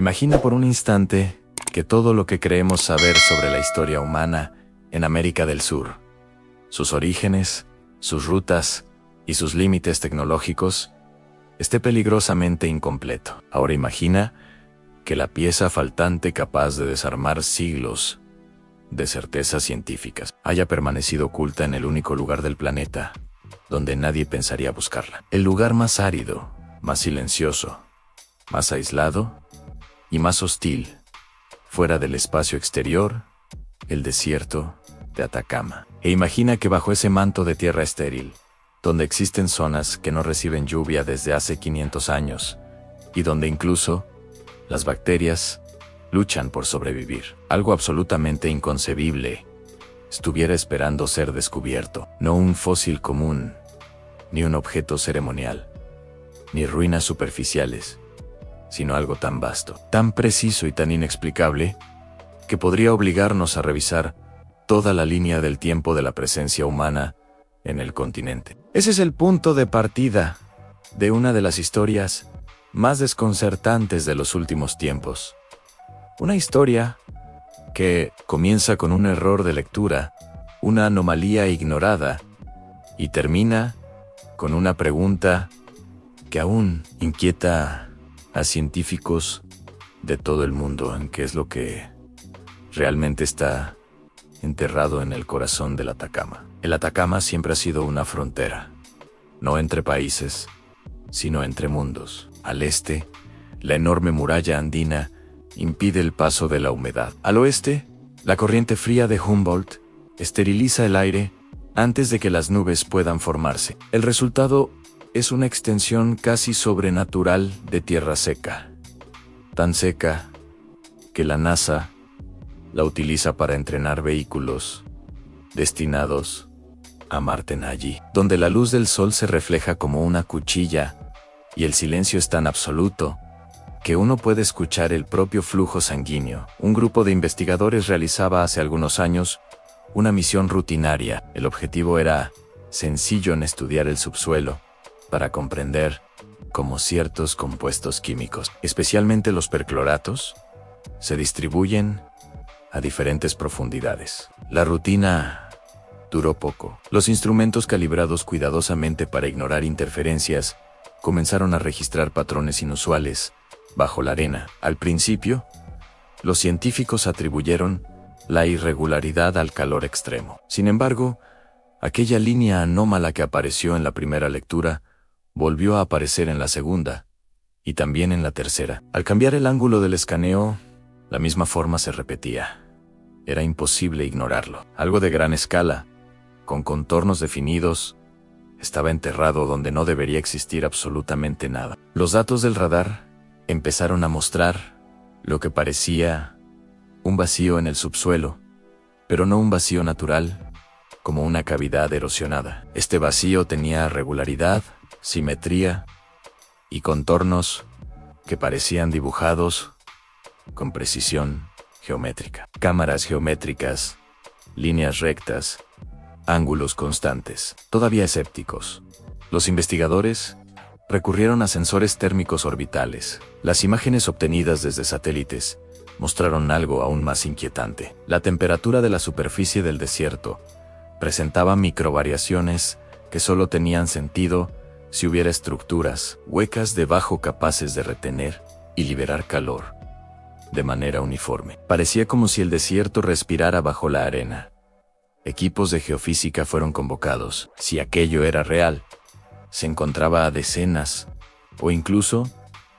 Imagina por un instante que todo lo que creemos saber sobre la historia humana en América del Sur, sus orígenes, sus rutas y sus límites tecnológicos, esté peligrosamente incompleto. Ahora imagina que la pieza faltante capaz de desarmar siglos de certezas científicas haya permanecido oculta en el único lugar del planeta donde nadie pensaría buscarla. El lugar más árido, más silencioso, más aislado y más hostil, fuera del espacio exterior, el desierto de Atacama. E imagina que bajo ese manto de tierra estéril, donde existen zonas que no reciben lluvia desde hace 500 años, y donde incluso las bacterias luchan por sobrevivir, algo absolutamente inconcebible estuviera esperando ser descubierto. No un fósil común, ni un objeto ceremonial, ni ruinas superficiales, sino algo tan vasto, tan preciso y tan inexplicable, que podría obligarnos a revisar toda la línea del tiempo de la presencia humana en el continente. Ese es el punto de partida de una de las historias más desconcertantes de los últimos tiempos. Una historia que comienza con un error de lectura, una anomalía ignorada, y termina con una pregunta que aún inquieta a científicos de todo el mundo, en qué es lo que realmente está enterrado en el corazón del Atacama. El Atacama siempre ha sido una frontera, no entre países, sino entre mundos. Al este, la enorme muralla andina impide el paso de la humedad. Al oeste, la corriente fría de Humboldt esteriliza el aire antes de que las nubes puedan formarse. El resultado es una extensión casi sobrenatural de tierra seca, tan seca que la NASA la utiliza para entrenar vehículos destinados a Marte allí, donde la luz del sol se refleja como una cuchilla y el silencio es tan absoluto que uno puede escuchar el propio flujo sanguíneo. Un grupo de investigadores realizaba hace algunos años una misión rutinaria. El objetivo era sencillo en estudiar el subsuelo para comprender cómo ciertos compuestos químicos, especialmente los percloratos, se distribuyen a diferentes profundidades. La rutina duró poco. Los instrumentos calibrados cuidadosamente para ignorar interferencias comenzaron a registrar patrones inusuales bajo la arena. Al principio, los científicos atribuyeron la irregularidad al calor extremo. Sin embargo, aquella línea anómala que apareció en la primera lectura volvió a aparecer en la segunda y también en la tercera. Al cambiar el ángulo del escaneo, la misma forma se repetía. Era imposible ignorarlo. Algo de gran escala, con contornos definidos, estaba enterrado donde no debería existir absolutamente nada. Los datos del radar empezaron a mostrar lo que parecía un vacío en el subsuelo, pero no un vacío natural, como una cavidad erosionada. Este vacío tenía regularidad, simetría y contornos que parecían dibujados con precisión geométrica. Cámaras geométricas, líneas rectas, ángulos constantes. Todavía escépticos, los investigadores recurrieron a sensores térmicos orbitales. Las imágenes obtenidas desde satélites mostraron algo aún más inquietante. La temperatura de la superficie del desierto presentaba microvariaciones que solo tenían sentido si hubiera estructuras huecas debajo capaces de retener y liberar calor de manera uniforme. Parecía como si el desierto respirara bajo la arena. Equipos de geofísica fueron convocados. Si aquello era real, se encontraba a decenas o incluso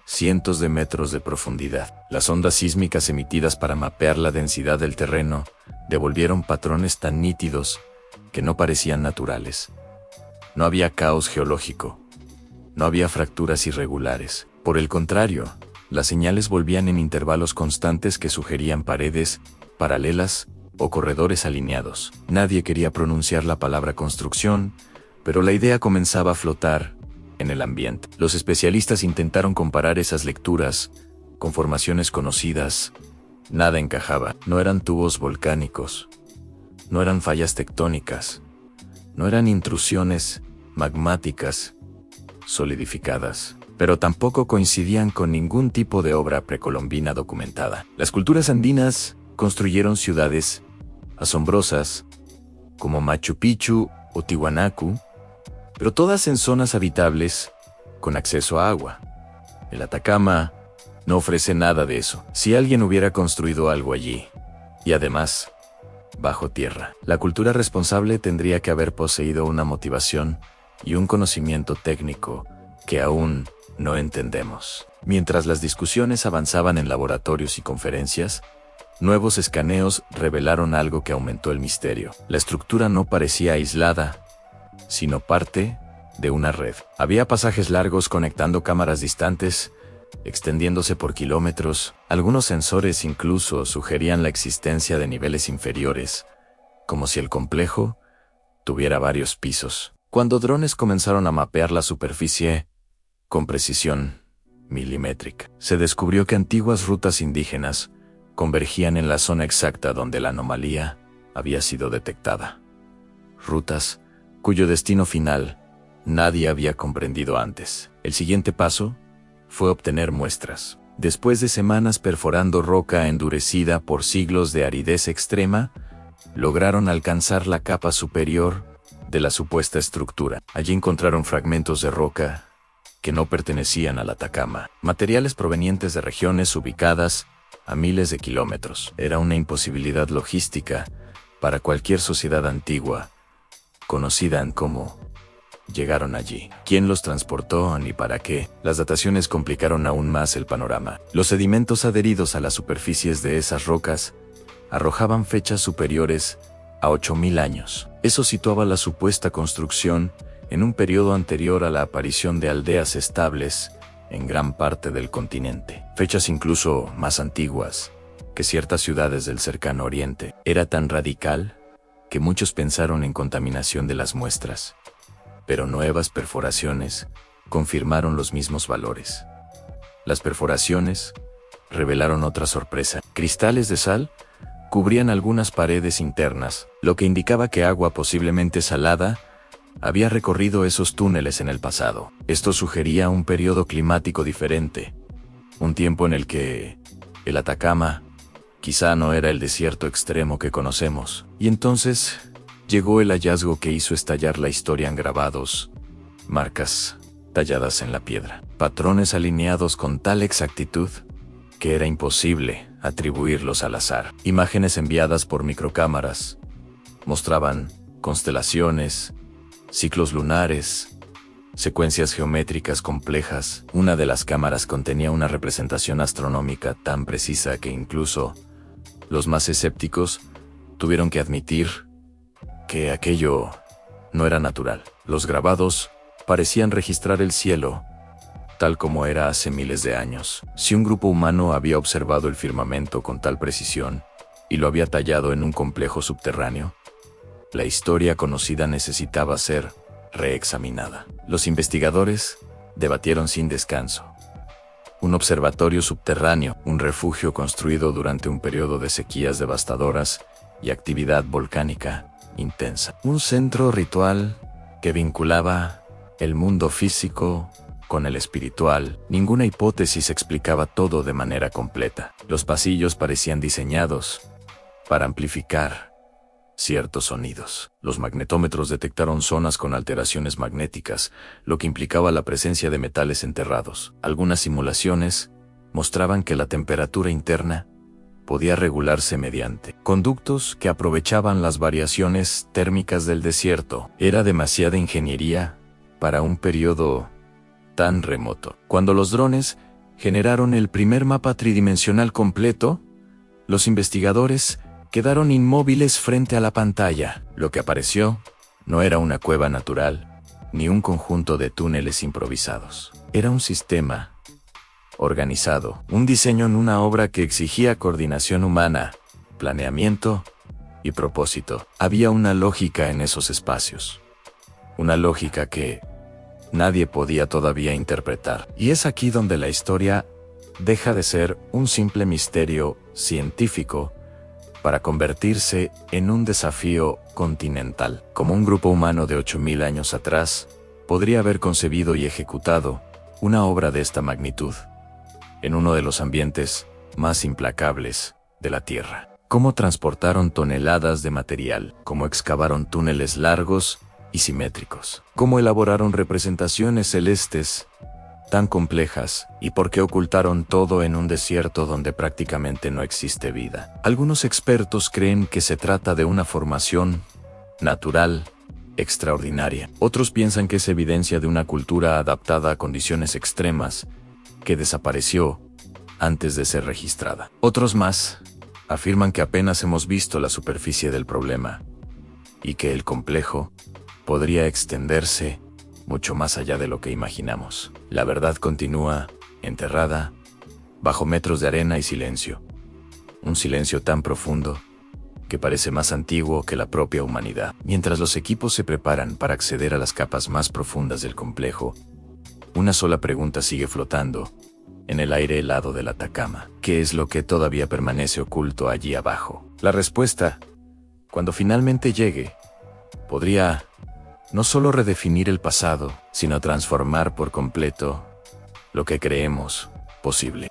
cientos de metros de profundidad. Las ondas sísmicas emitidas para mapear la densidad del terreno devolvieron patrones tan nítidos que no parecían naturales. No había caos geológico, no había fracturas irregulares. Por el contrario, las señales volvían en intervalos constantes que sugerían paredes paralelas o corredores alineados. Nadie quería pronunciar la palabra construcción, pero la idea comenzaba a flotar en el ambiente. Los especialistas intentaron comparar esas lecturas con formaciones conocidas. Nada encajaba. No eran tubos volcánicos, no eran fallas tectónicas, no eran intrusiones magmáticas solidificadas. pero tampoco coincidían con ningún tipo de obra precolombina documentada. Las culturas andinas construyeron ciudades asombrosas, como Machu Picchu o Tiwanaku, pero todas en zonas habitables, con acceso a agua. El Atacama no ofrece nada de eso. Si alguien hubiera construido algo allí, y además, bajo tierra, la cultura responsable tendría que haber poseído una motivación y un conocimiento técnico que aún no entendemos. Mientras las discusiones avanzaban en laboratorios y conferencias, nuevos escaneos revelaron algo que aumentó el misterio. La estructura no parecía aislada, sino parte de una red. Había pasajes largos conectando cámaras distantes, extendiéndose por kilómetros. Algunos sensores incluso sugerían la existencia de niveles inferiores, como si el complejo tuviera varios pisos. Cuando drones comenzaron a mapear la superficie con precisión milimétrica, se descubrió que antiguas rutas indígenas convergían en la zona exacta donde la anomalía había sido detectada. Rutas cuyo destino final nadie había comprendido antes. El siguiente paso fue obtener muestras. Después de semanas perforando roca endurecida por siglos de aridez extrema, lograron alcanzar la capa superior de la supuesta estructura. Allí encontraron fragmentos de roca que no pertenecían al Atacama, materiales provenientes de regiones ubicadas a miles de kilómetros. Era una imposibilidad logística para cualquier sociedad antigua, conocida en cómo llegaron allí, quién los transportó ni para qué. Las dataciones complicaron aún más el panorama. Los sedimentos adheridos a las superficies de esas rocas arrojaban fechas superiores a 8000 años. Eso situaba la supuesta construcción en un periodo anterior a la aparición de aldeas estables en gran parte del continente. Fechas incluso más antiguas que ciertas ciudades del cercano oriente. Era tan radical que muchos pensaron en contaminación de las muestras, pero nuevas perforaciones confirmaron los mismos valores. Las perforaciones revelaron otra sorpresa. Cristales de sal cubrían algunas paredes internas, lo que indicaba que agua posiblemente salada había recorrido esos túneles en el pasado. Esto sugería un periodo climático diferente, un tiempo en el que el Atacama quizá no era el desierto extremo que conocemos. Y entonces llegó el hallazgo que hizo estallar la historia en grabados, marcas talladas en la piedra, patrones alineados con tal exactitud que era imposible atribuirlos al azar. Imágenes enviadas por microcámaras mostraban constelaciones, ciclos lunares, secuencias geométricas complejas. Una de las cámaras contenía una representación astronómica tan precisa que incluso los más escépticos tuvieron que admitir que aquello no era natural. Los grabados parecían registrar el cielo tal como era hace miles de años. Si un grupo humano había observado el firmamento con tal precisión y lo había tallado en un complejo subterráneo, la historia conocida necesitaba ser reexaminada. Los investigadores debatieron sin descanso. Un observatorio subterráneo, un refugio construido durante un periodo de sequías devastadoras y actividad volcánica intensa. Un centro ritual que vinculaba el mundo físico con el espiritual. Ninguna hipótesis explicaba todo de manera completa. Los pasillos parecían diseñados para amplificar ciertos sonidos. Los magnetómetros detectaron zonas con alteraciones magnéticas, lo que implicaba la presencia de metales enterrados. Algunas simulaciones mostraban que la temperatura interna podía regularse mediante conductos que aprovechaban las variaciones térmicas del desierto. Era demasiada ingeniería para un periodo tan remoto. Cuando los drones generaron el primer mapa tridimensional completo, los investigadores quedaron inmóviles frente a la pantalla. Lo que apareció no era una cueva natural, ni un conjunto de túneles improvisados. Era un sistema organizado, un diseño en una obra que exigía coordinación humana, planeamiento y propósito. Había una lógica en esos espacios, una lógica que nadie podía todavía interpretar. Y es aquí donde la historia deja de ser un simple misterio científico para convertirse en un desafío continental. Como un grupo humano de 8000 años atrás podría haber concebido y ejecutado una obra de esta magnitud, en uno de los ambientes más implacables de la Tierra. Cómo transportaron toneladas de material, cómo excavaron túneles largos y simétricos, cómo elaboraron representaciones celestes tan complejas y por qué ocultaron todo en un desierto donde prácticamente no existe vida. Algunos expertos creen que se trata de una formación natural extraordinaria. Otros piensan que es evidencia de una cultura adaptada a condiciones extremas que desapareció antes de ser registrada. Otros más afirman que apenas hemos visto la superficie del problema y que el complejo podría extenderse mucho más allá de lo que imaginamos. La verdad continúa enterrada bajo metros de arena y silencio. Un silencio tan profundo que parece más antiguo que la propia humanidad. Mientras los equipos se preparan para acceder a las capas más profundas del complejo, una sola pregunta sigue flotando en el aire helado del Atacama. ¿Qué es lo que todavía permanece oculto allí abajo? La respuesta, cuando finalmente llegue, podría no solo redefinir el pasado, sino transformar por completo lo que creemos posible.